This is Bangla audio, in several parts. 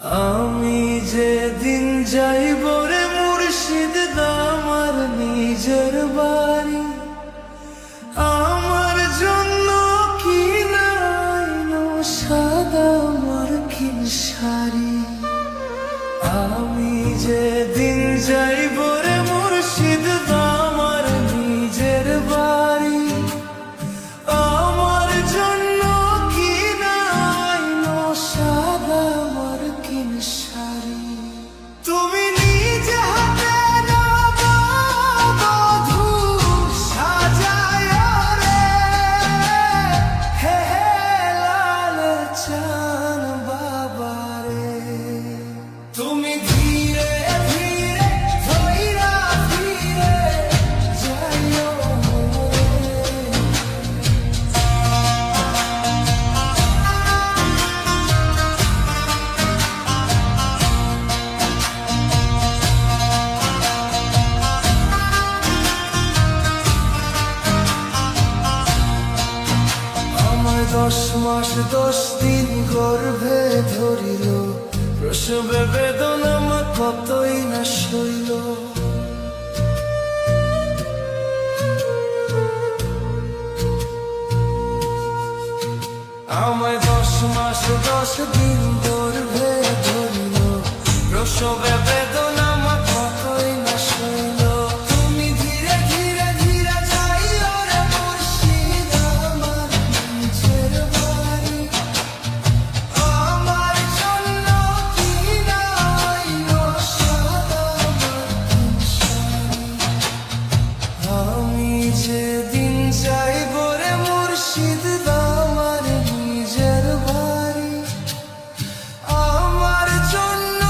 আমি যেদিন যাইব রে মুর্শিদ আমার নিজের বাড়ি, আমার জন্য কি নাইনো সাদা মার্কিন শাড়ি। আমি যেদিন যাইব রে মুর্শিদ আমার নিজের বাড়ি, আমার জন্য কি নাইনো সাদা মার্কিন শাড়ি। তুমি নিজে হাতে নাও বধূ সাজায় রে, হে হে লাল চান বাবা রে। তুমি ধীরে ধীরে ধইরা ধীরে যাইও আমায় 10 মাস 10 দিন গর্ভে ধরিল, প্রসবে বেদনা মা কতই না সইল। আমায় 10 মাস 10 দিন গর্ভে ধরিল, প্রসবে বেদনা মা কতই না সইল। তুমি ধীরে ধীরে ধীরে যাইও রে মুর্শিদ আমার নিজের বাড়ি, আমার জন্য কি নাইনো সাদা মার্কিন শাড়ি। আমি যেদিন যাইব রে মুর্শিদ আমার নিজের বাড়ি, আমার জন্য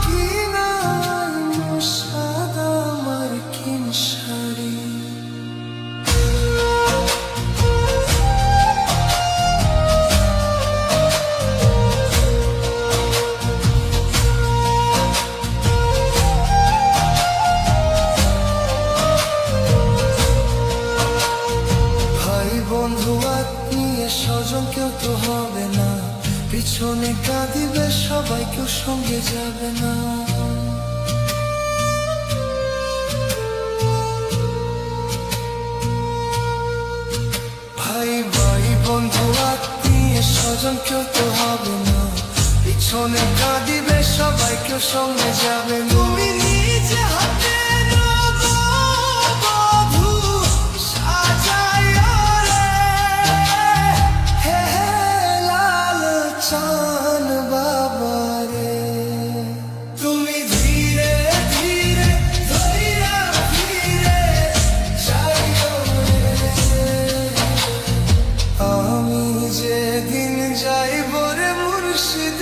কি নাইনো সাদা মার্কিন শাড়ি। ভাই বন্ধু আত্মীয় স্বজন কেউ তো হবে না, পিছনে কাঁদিবে সবাই, কেউ সঙ্গে যাবে না। ভাই ভাই বন্ধু আত্মীয় স্বজন কেউ তো হবে না, পিছনে কাঁদিবে সবাই, কেউ সঙ্গে যাবে না। তুমি নিজে হাতে নাও বধূ সাজায় রে, হে হে লাল চান বাবা রে। তুমি ধীরে ধীরে ধইরা ধীরে যাইও রে। আমি যেদিন যাইব রে মুর্শিদ